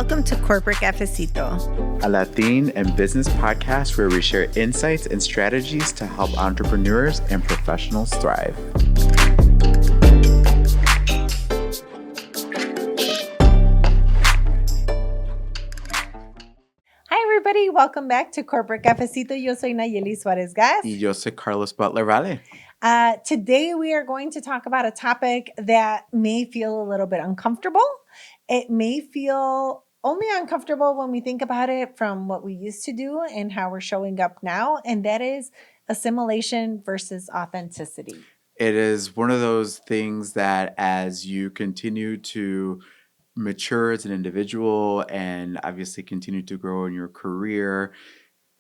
Welcome to Corporate Cafecito, a Latin and business podcast where we share insights and strategies to help entrepreneurs and professionals thrive. Hi, everybody. Welcome back to Corporate Cafecito. Yo soy Nayeli Suarez Gas. Y yo soy Carlos Butler Vale. Today, we are going to talk about a topic that may feel a little bit uncomfortable. It may feel only uncomfortable when we think about it from what we used to do and how we're showing up now, and that is assimilation versus authenticity. It is one of those things that as you continue to mature as an individual and obviously continue to grow in your career,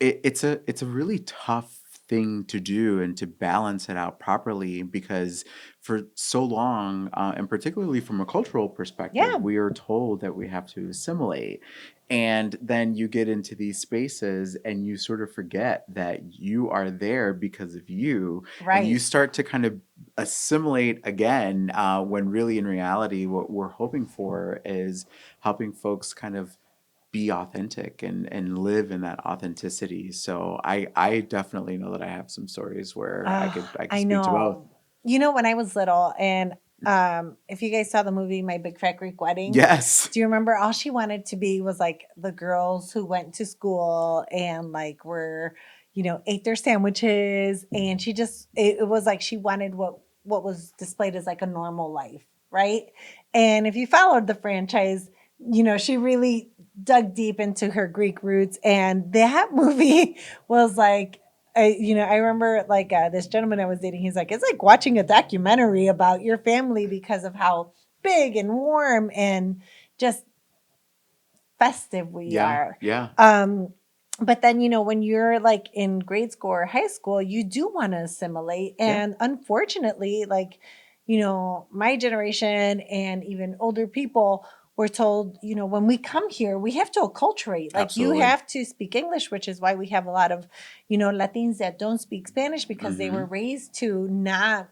it's a really tough thing to do and to balance it out properly, because for so long, and particularly from a cultural perspective, we are told that we have to assimilate. And then you get into these spaces and you sort of forget that you are there because of you. Right. And you start to kind of assimilate again, when really in reality, what we're hoping for is helping folks kind of be authentic and live in that authenticity. So I definitely know that I have some stories where I could speak to both. You know, when I was little, and if you guys saw the movie My Big Fat Greek Wedding, yes, do you remember all she wanted to be was like the girls who went to school and like were, you know, ate their sandwiches, and she just it was like she wanted what was displayed as like a normal life, right? And if you followed the franchise, you know, she really dug deep into her Greek roots, and that movie was like, I remember like this gentleman I was dating, he's like, it's like watching a documentary about your family because of how big and warm and just festive we are. Yeah. But then, you know, when you're like in grade school or high school, you do want to assimilate. And unfortunately, like, you know, my generation and even older people were told, you know, when we come here, we have to acculturate. Like Absolutely. You have to speak English, which is why we have a lot of, you know, Latins that don't speak Spanish because they were raised to not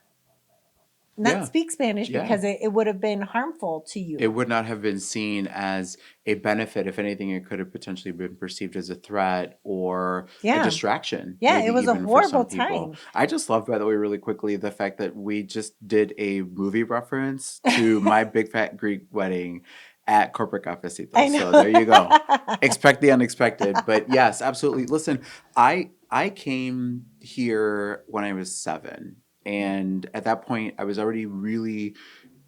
speak Spanish because it would have been harmful to you. It would not have been seen as a benefit. If anything, it could have potentially been perceived as a threat or a distraction. Yeah, it was a horrible time. I just love, by the way, really quickly, the fact that we just did a movie reference to My Big Fat Greek Wedding at Corporate Cafecito. So there you go. Expect the unexpected. But yes, absolutely. Listen, I came here when I was 7. And at that point, I was already really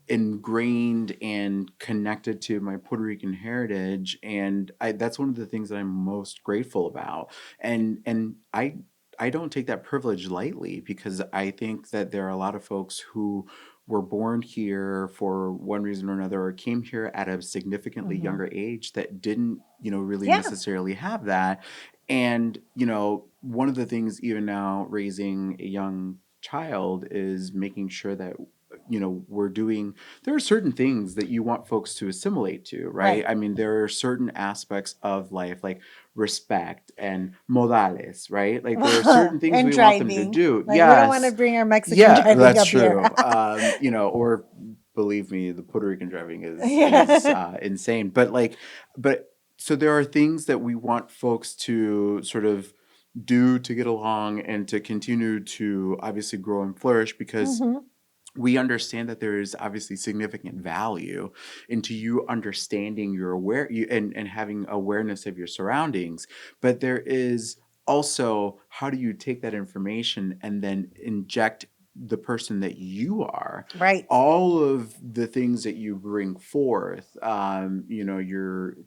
ingrained and connected to my Puerto Rican heritage. And that's one of the things that I'm most grateful about. And I don't take that privilege lightly, because I think that there are a lot of folks who were born here for one reason or another, or came here at a significantly younger age that didn't, you know, really necessarily have that. And, you know, one of the things even now raising a young child is making sure that, you know, there are certain things that you want folks to assimilate to, right? I mean, there are certain aspects of life like respect and modales, right? Like there are certain things we want them to do. Like, we don't want to bring our Mexican driving that's up true. here. You know, or believe me, the Puerto Rican driving is insane. But so there are things that we want folks to sort of do to get along and to continue to obviously grow and flourish, because we understand that there is obviously significant value into you understanding and having awareness of your surroundings. But there is also, how do you take that information and then inject the person that you are? Right. All of the things that you bring forth, you know,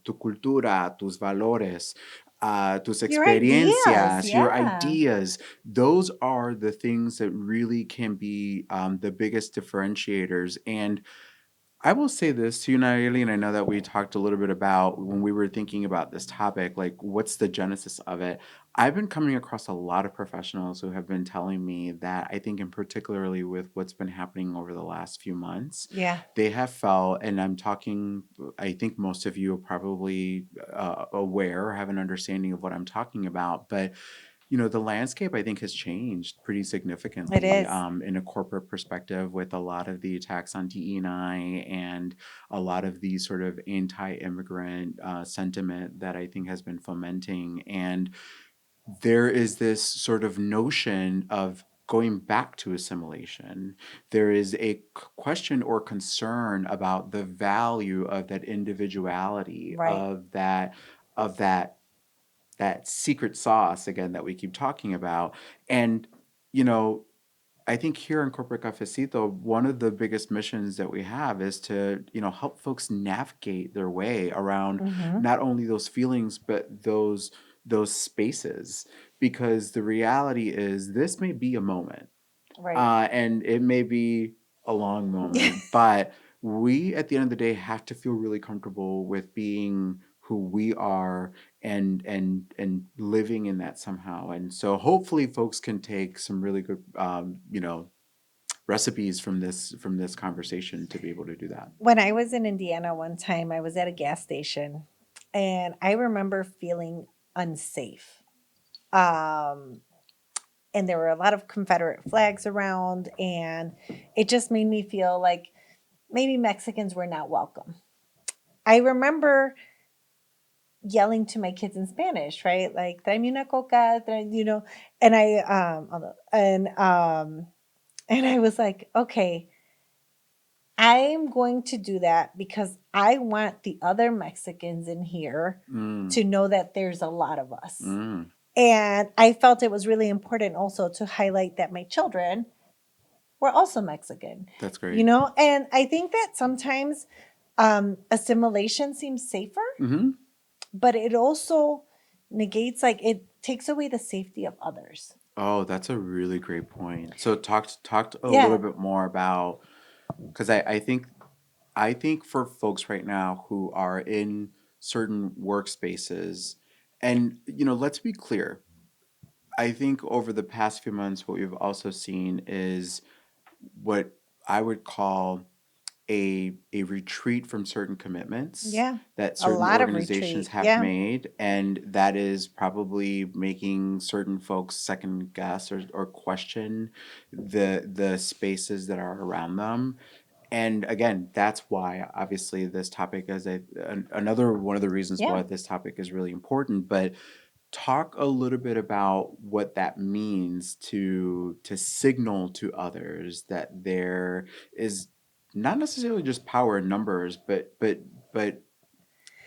tu cultura, tus valores, tus experiencias, your ideas, those are the things that really can be the biggest differentiators. And I will say this to you, Nayeli, and I know that we talked a little bit about when we were thinking about this topic, like what's the genesis of it. I've been coming across a lot of professionals who have been telling me that, I think in particularly with what's been happening over the last few months, they have felt, and I'm talking, I think most of you are probably aware or have an understanding of what I'm talking about, but the landscape I think has changed pretty It significantly is. in a corporate perspective with a lot of the attacks on DE&I and a lot of the sort of anti-immigrant sentiment that I think has been fomenting. And there is this sort of notion of going back to assimilation. There is a question or concern about the value of that individuality, Right. of that secret sauce again that we keep talking about. And you know, I think here in Corporate Cafecito, one of the biggest missions that we have is to, help folks navigate their way around Mm-hmm. not only those feelings but those spaces, because the reality is this may be a moment, Right. and it may be a long moment, but we at the end of the day have to feel really comfortable with being who we are and living in that somehow. And so hopefully folks can take some really good recipes from this conversation to be able to do that. When I was in Indiana one time, I was at a gas station and I remember feeling unsafe. Um, and there were a lot of Confederate flags around, and it just made me feel like maybe Mexicans were not welcome. I remember yelling to my kids in Spanish, right? Like, "Tráeme una coca," and and I was like, okay, I'm going to do that because I want the other Mexicans in here Mm, to know that there's a lot of us. mm, And I felt it was really important also to highlight that my children were also Mexican, that's great. And I think that sometimes assimilation seems safer, Hmm. but it also negates, like, it takes away the safety of others. Oh, that's a really great point. So talked a little Yeah. bit more about, because I think for folks right now who are in certain workspaces, and let's be clear. I think over the past few months, what we've also seen is what I would call a retreat from certain commitments Yeah. that A certain lot of organizations retreat. have Yeah. made, and that is probably making certain folks second guess or question the spaces that are around them. And again, that's why obviously this topic is another one of the reasons Yeah. why this topic is really important. But talk a little bit about what that means to signal to others that there is not necessarily just power in numbers, but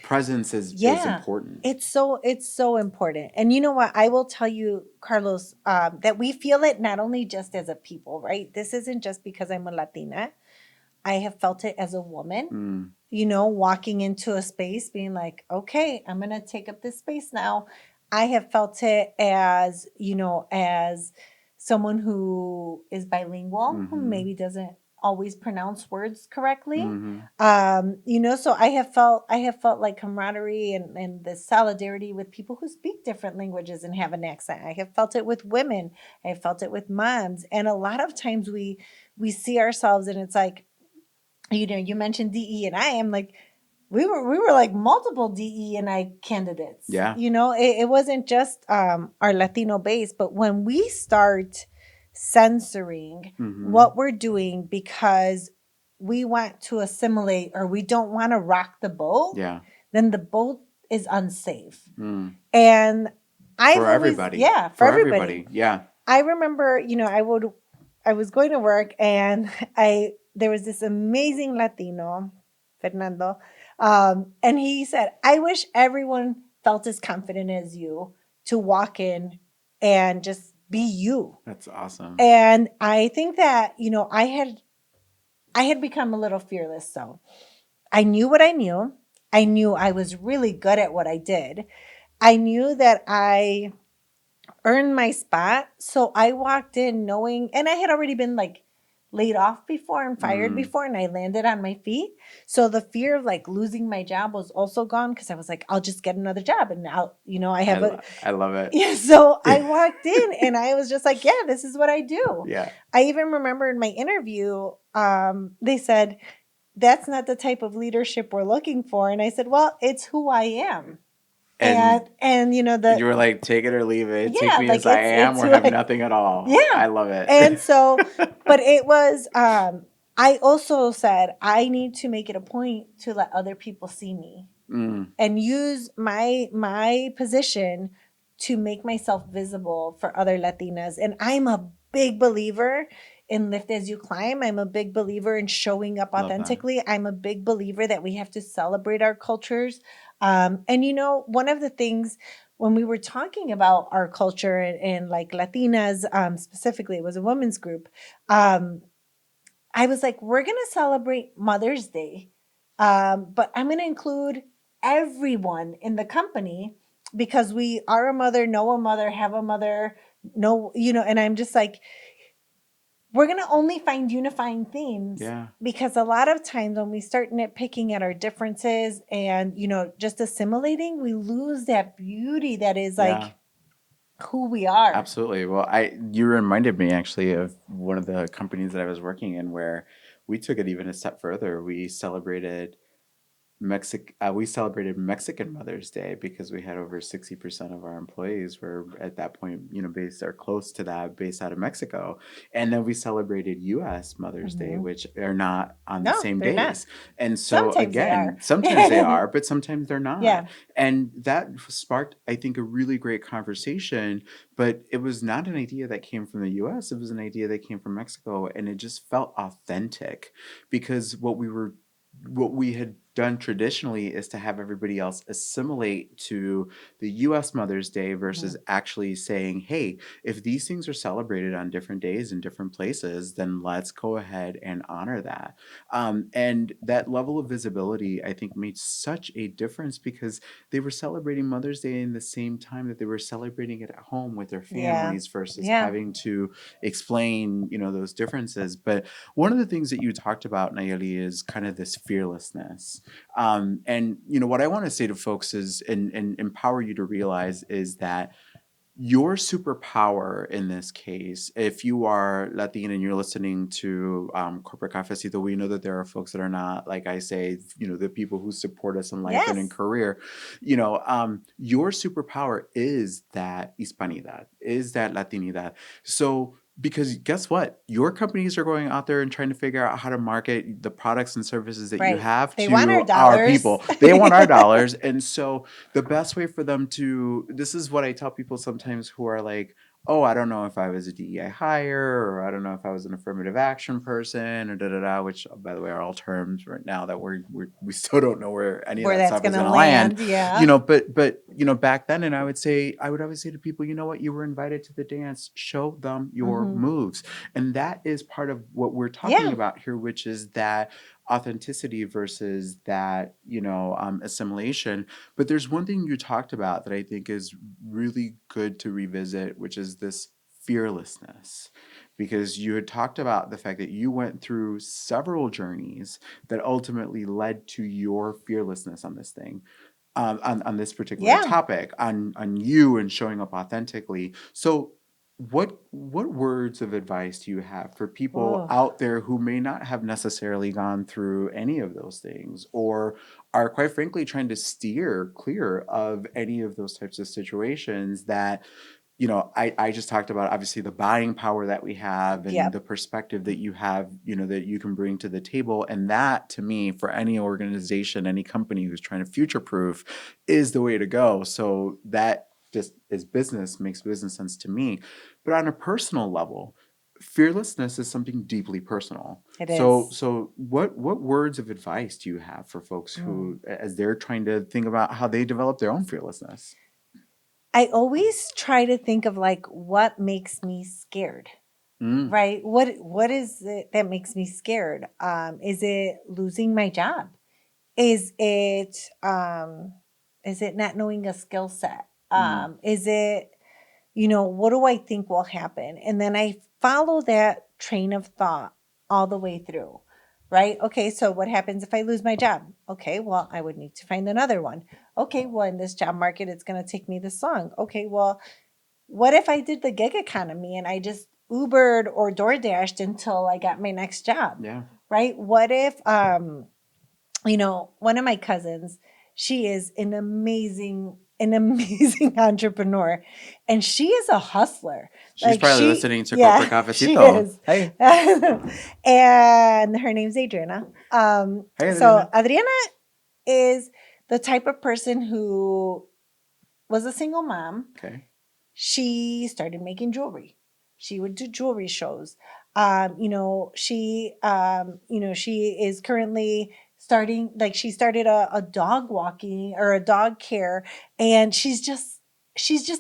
presence is Yeah, important. it's so important. And you know what? I will tell you, Carlos, that we feel it not only just as a people, right? This isn't just because I'm a Latina. I have felt it as a woman, Mm, walking into a space, being like, okay, I'm gonna take up this space now. I have felt it as, as someone who is bilingual, who mm-hmm, maybe doesn't always pronounce words correctly. mm-hmm. So I have felt like camaraderie and the solidarity with people who speak different languages and have an accent. I have felt it with women. I have felt it with moms. And a lot of times we see ourselves and it's like, you mentioned DE and I am like, we were like multiple DE and I candidates. Yeah. It wasn't just our Latino base, but when we start censoring Mm-hmm. what we're doing because we want to assimilate or we don't want to rock the boat, Yeah. then the boat is unsafe. Mm. And I've For always, everybody. yeah, for For everybody. everybody. Yeah. I remember, I was going to work and there was this amazing Latino, Fernando, and he said, "I wish everyone felt as confident as you to walk in and just be you." That's awesome. And I think that, I had become a little fearless. So I knew what I knew. I knew I was really good at what I did. I knew that I earned my spot. So I walked in knowing, and I had already been like laid off before and fired Mm. before, and I landed on my feet. So the fear of like losing my job was also gone because I was like, I'll just get another job. And now, I have a, I love it. yeah. So I walked in and I was just like, yeah, this is what I do. Yeah. I even remember in my interview, they said, that's not the type of leadership we're looking for. And I said, well, it's who I am. And you know, you were like, take it or leave it. Take yeah, me like as I am it's or have like, nothing at all. yeah. I love And it. so, but it was, I also said, I need to make it a point to let other people see me Mm, and use my position to make myself visible for other Latinas. And I'm a big believer in lift as you climb. I'm a big believer in showing up love that. authentically. I'm a big believer that we have to celebrate our cultures. And you know, one of the things when we were talking about our culture and like Latinas, specifically, it was a women's group. Um, I was like, we're going to celebrate Mother's Day, but I'm going to include everyone in the company because we are a mother, know a mother, have a mother, know, you know, and I'm just like, we're going to only find unifying themes Yeah. because a lot of times when we start nitpicking at our differences and, you know, just assimilating, we lose that beauty that is Yeah. like who we are. Absolutely. Well, you reminded me actually of one of the companies that I was working in where we took it even a step further. We celebrated Mexican Mother's Day because we had over 60% of our employees were at that point, based or close to that, based out of Mexico. And then we celebrated US Mother's Day, Mhm. which are not on the No, same they're not. days. And so Sometimes they are. again, sometimes they are, but sometimes they're not. Yeah. And that sparked, I think, a really great conversation, but it was not an idea that came from the US. It was an idea that came from Mexico. And it just felt authentic because what we had done traditionally is to have everybody else assimilate to the US Mother's Day versus Mhm. actually saying, hey, if these things are celebrated on different days in different places, then let's go ahead and honor that. And that level of visibility, I think, made such a difference because they were celebrating Mother's Day in the same time that they were celebrating it at home with their Yeah. families versus Yeah. having to explain, those differences. But one of the things that you talked about, Nayeli, is kind of this fearlessness. And what I want to say to folks is, and empower you to realize, is that your superpower in this case, if you are Latin and you're listening to Corporate Cafecito, we know that there are folks that are not, like I say, the people who support us in life and in Yes. career. Your superpower is that Hispanidad, is that Latinidad. So, because guess what? Your companies are going out there and trying to figure out how to market the products and services that you Right. have They want our to our dollars. people. They want our dollars. And so, the best way for them to, this is what I tell people sometimes who are like, oh, I don't know if I was a DEI hire, or I don't know if I was an affirmative action person, or da da da, which, by the way, are all terms right now that we still don't know where any of Where that that's stuff is gonna going to land. land. Yeah. But back then, and I would always say to people, you know what, you were invited to the dance, show them your Hmm. moves. And that is part of what we're talking Yeah. about here, which is that authenticity versus that, assimilation. But there's one thing you talked about that I think is really good to revisit, which is this fearlessness. Because you had talked about the fact that you went through several journeys that ultimately led to your fearlessness on this thing, on this particular Yeah. topic, on you and showing up authentically. So what words of advice do you have for people Oh. out there who may not have necessarily gone through any of those things, or are quite frankly trying to steer clear of any of those types of situations that, I just talked about, obviously, the buying power that we have and Yep. the perspective that you have, that you can bring to the table. And that, to me, for any organization, any company who's trying to future proof, is the way to go. So that just is business, makes business sense to me. But on a personal level, fearlessness is something deeply personal. It So, is. so what words of advice do you have for folks Mm. who, as they're trying to think about how they develop their own fearlessness? I always try to think of like what makes me scared. Mm, Right? What is it that makes me scared? Is it losing my job? Is it um is it not knowing a skill set? mm, Is it, what do I think will happen? And then I follow that train of thought all the way through. Right? Okay, so what happens if I lose my job? Okay, well, I would need to find another one. Okay, well, in this job market, it's going to take me this long. Okay, well, what if I did the gig economy and I just Ubered or DoorDashed until I got my next job? yeah. Right? What if one of my cousins, she is an amazing an amazing entrepreneur, and she is a hustler. She's probably listening to Corporate She Cafecito. is. Hey. And her name's Adriana. Hey, So Adriana. Adriana is the type of person who was a single mom. Okay. She started making jewelry. She would do jewelry shows. She is currently starting, like, she started a dog walking or a dog care, and she's just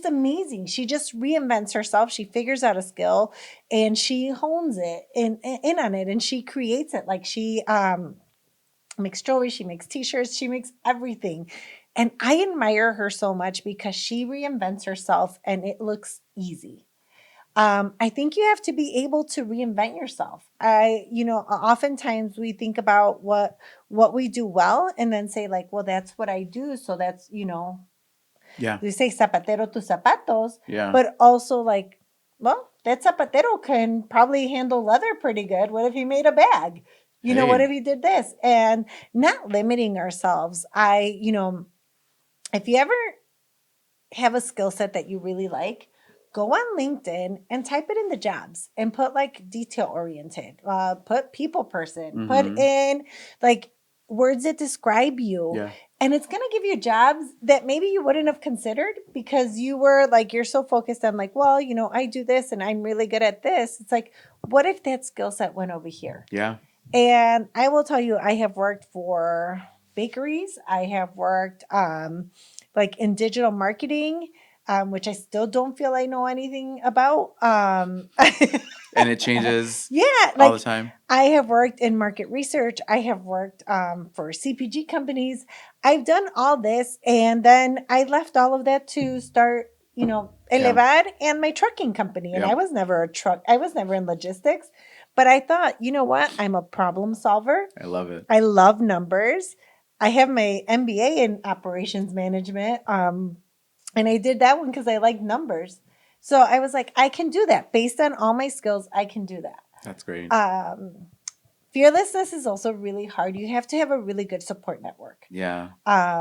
amazing. She just reinvents herself. She figures out a skill and she hones it in on it, and she creates it. Like, she makes jewelry, she makes t-shirts, she makes everything. And I admire her so much because she reinvents herself and it looks easy. I think you have to be able to reinvent yourself. Oftentimes we think about what we do well and then say, like, well, that's what I do. So that's, Yeah. they say zapatero tus zapatos, Yeah. but also, like, well, that zapatero can probably handle leather pretty good. What if he made a bag? What Hey. if he did this? And not limiting ourselves. If you ever have a skill set that you really like, go on LinkedIn and type it in the jobs and put, like, detail oriented, put people person, put in, like, words that describe you. Yeah. And it's going to give you jobs that maybe you wouldn't have considered because you were like, you're so focused on, like, well, I do this and I'm really good at this. It's like, what if that skill set went over here? Yeah. And I will tell you, I have worked for bakeries. I have worked like in digital marketing, which I still don't feel I know anything about. And it changes Yeah, all like, the time. I have worked in market research. I have worked for CPG companies. I've done all this, and then I left all of that to start, Elevar and my trucking company. And I Yep. was never I was never in logistics, but I thought, you know what? I'm a problem solver. I love it. I love numbers. I have my MBA in operations management. And I did that one because I like numbers. So I was like, I can do that. Based on all my skills, I can do that. That's great. Fearlessness is also really hard. You have to have a really good support network. Yeah.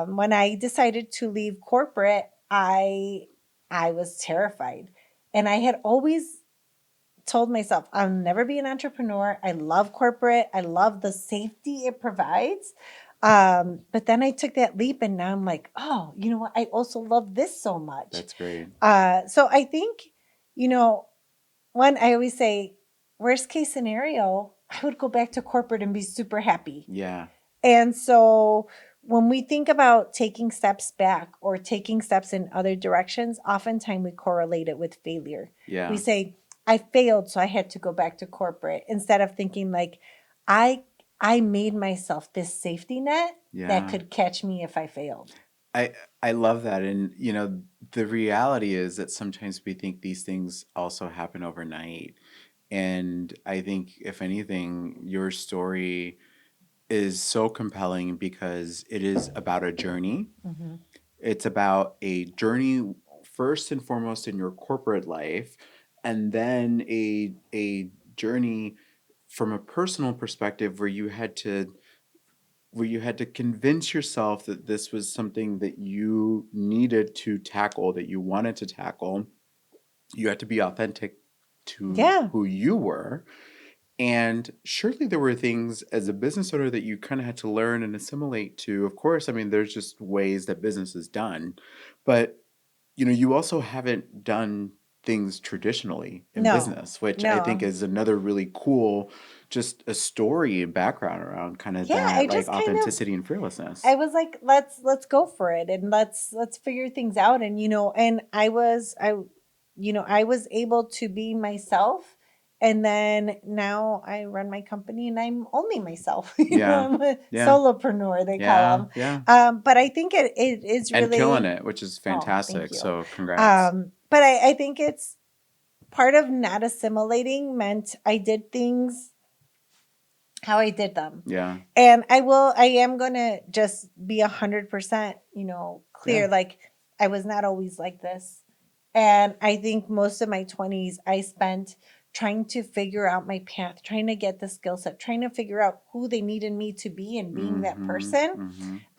When I decided to leave corporate, I was terrified. And I had always told myself, I'll never be an entrepreneur. I love corporate. I love the safety it provides. But then I took that leap and now I'm like, oh, you know what? I also love this so much. That's great. So I think, one, I always say, worst case scenario, I would go back to corporate and be super happy. Yeah. And so when we think about taking steps back or taking steps in other directions, oftentimes we correlate it with failure. Yeah. We say, I failed, so I had to go back to corporate, instead of thinking, like, I made myself this safety net that could catch me if I failed. I love that. And, the reality is that sometimes we think these things also happen overnight. And I think, if anything, your story is so compelling because it is about a journey. Mm-hmm. It's about a journey first and foremost in your corporate life, and then a journey from a personal perspective where you had to convince yourself that this was something that you needed to tackle, that you wanted to tackle. You had to be authentic to who you were. And surely there were things as a business owner that you kind of had to learn and assimilate to. Of course, I mean, there's just ways that business is done. But, you also haven't done things traditionally in business, which I think is another really cool, just a story and background around kind of that, like, authenticity and fearlessness. I was like, let's go for it and let's figure things out. And I was able to be myself. And then now I run my company and I'm only myself. I'm a solopreneur, they call them. Yeah. But I think it is really, and killing it, which is fantastic. thank you. So congrats. But I think it's part of not assimilating meant I did things how I did them. Yeah. And I am going to just be 100%, clear. Yeah. Like, I was not always like this. And I think most of my 20s I spent trying to figure out my path, trying to get the skill set, trying to figure out who they needed me to be and being that Mm-hmm. person.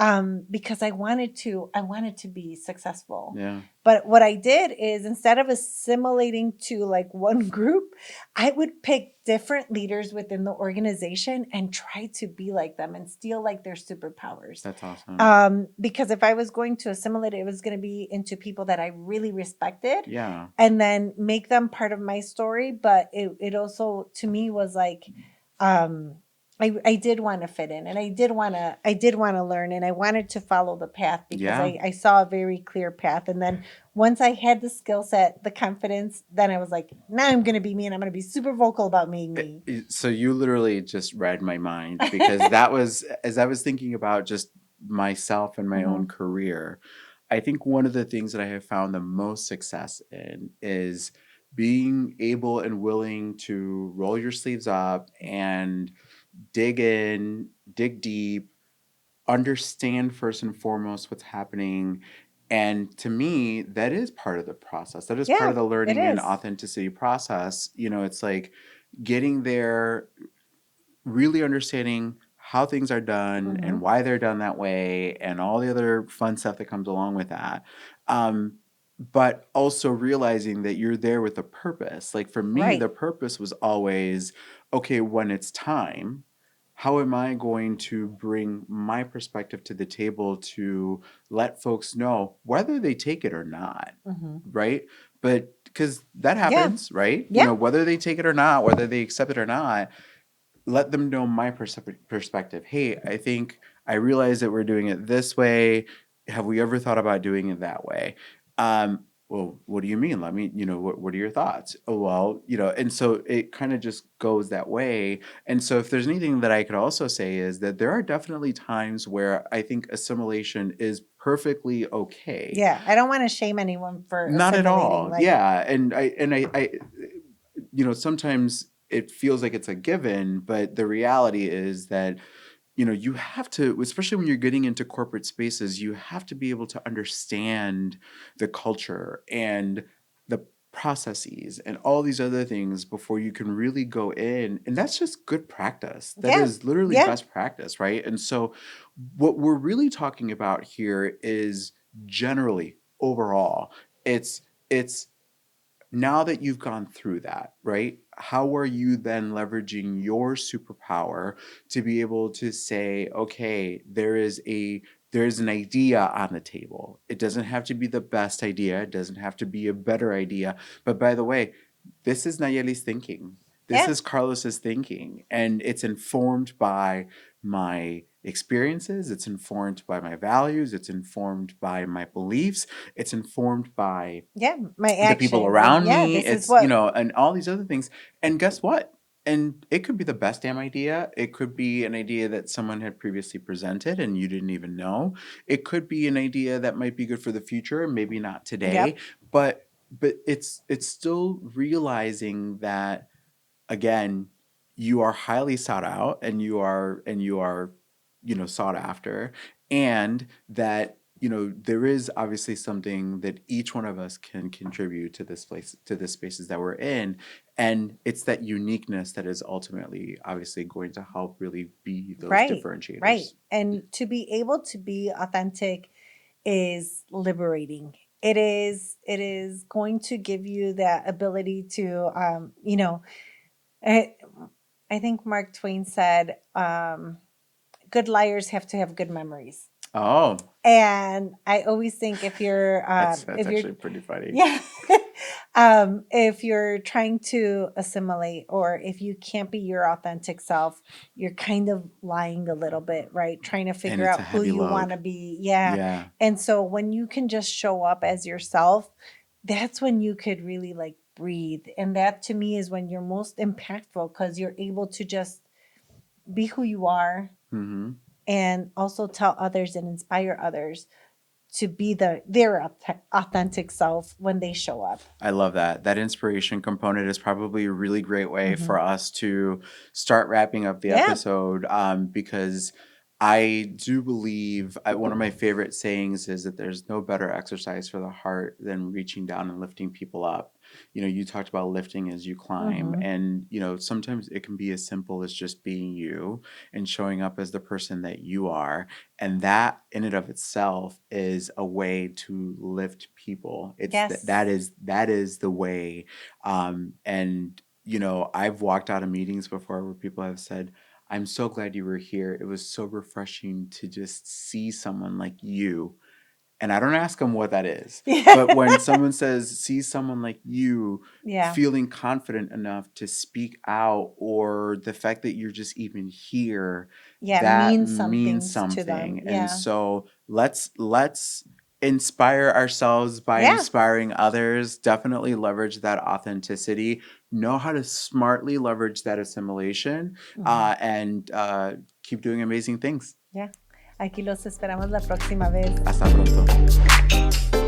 Mm-hmm. Because I wanted to be successful. Yeah. But what I did is, instead of assimilating to like one group, I would pick different leaders within the organization and try to be like them and steal like their superpowers. That's awesome. Because if I was going to assimilate, it was going to be into people that I really respected, Yeah. and then make them part of my story. But it also, to me, was like, um, I did want to fit in, and I did want to learn, and I wanted to follow the path because Yeah. I saw a very clear path. And then once I had the skill set, the confidence, then I was like, now I'm going to be me, and I'm going to be super vocal about being me. So you literally just read my mind, because that was, as I was thinking about just myself and my own Mhm. career, I think one of the things that I have found the most success in is being able and willing to roll your sleeves up and dig in, dig deep, understand first and foremost what's happening. And to me, that is part of the process. That is part Yeah, of the it learning and is. authenticity process. It's like getting there, really understanding how things are done and Mhm. why they're done that way, and all the other fun stuff that comes along with that. Um, but also realizing that you're there with a purpose. Like for me, the Right. purpose was always, okay, when it's time, how am I going to bring my perspective to the table to let folks know whether they take it or not? Mhm. Right. But because that Yeah. happens, right? Yeah. Whether they take it or not, whether they accept it or not, let them know my perspective. Hey, I think I realize that we're doing it this way. Have we ever thought about doing it that way? Well, what do you mean? Let me, what are your thoughts? Oh, well, and so it kind of just goes that way. And so if there's anything that I could also say is that there are definitely times where I think assimilation is perfectly okay. Yeah. I don't want to shame anyone for Not at assimilating. all. Like, Yeah. And I sometimes it feels like it's a given, but the reality is that, you have to, especially when you're getting into corporate spaces, you have to be able to understand the culture and the processes and all these other things before you can really go in. And that's just good practice. That yeah. is literally Yeah. best practice, right? And so what we're really talking about here is generally overall, it's now that you've gone through that, right? How are you then leveraging your superpower to be able to say, okay, there's an idea on the table. It doesn't have to be the best idea. It doesn't have to be a better idea. But by the way, this is Nayeli's thinking. This Yeah. is Carlos's thinking. And it's informed by my experiences. It's informed by my values. It's informed by my beliefs. It's informed by Yeah. My the people actions. And around yeah, me. this is It's, what, and all these other things. And guess what? And it could be the best damn idea. It could be an idea that someone had previously presented and you didn't even know. It could be an idea that might be good for the future, maybe not today. yep. But it's still realizing that, again, you are highly sought out, and you are sought after, and that there is obviously something that each one of us can contribute to this place, to the spaces that we're in, and it's that uniqueness that is ultimately obviously going to help really be those Right. Right. differentiators. And to be able to be authentic is liberating. It is going to give you that ability to, I, I think Mark Twain said, good liars have to have good memories. Oh, And I always think, that's if you're, actually pretty funny. yeah, if you're trying to assimilate, or if you can't be your authentic self, you're kind of lying a little bit, right? Trying to And figure it's a out who heavy you want load. to be. Yeah. Yeah. And so when you can just show up as yourself, that's when you could really like breathe. And that to me is when you're most impactful, because you're able to just be who you are, Mm-hmm. and also tell others and inspire others to be their authentic self when they show up. I love that. That inspiration component is probably a really great way Hmm. for us to start wrapping up the Yeah. episode, because I do believe one of my favorite sayings is that there's no better exercise for the heart than reaching down and lifting people up. you talked about lifting as you climb. Mhm. And, sometimes it can be as simple as just being you and showing up as the person that you are. And that in and of itself is a way to lift people. Yes. That is the way. And, I've walked out of meetings before where people have said, I'm so glad you were here. It was so refreshing to just see someone like you. And I don't ask them what that is. But when someone says, see someone like you Yeah. feeling confident enough to speak out, or the fact that you're just even here, Yeah, that means means something to them. something. And Yeah. so let's inspire ourselves by Yeah. inspiring others. Definitely leverage that authenticity. Know how to smartly leverage that assimilation, Mhm. and keep doing amazing things. Yeah. Aquí los esperamos la próxima vez. Hasta pronto.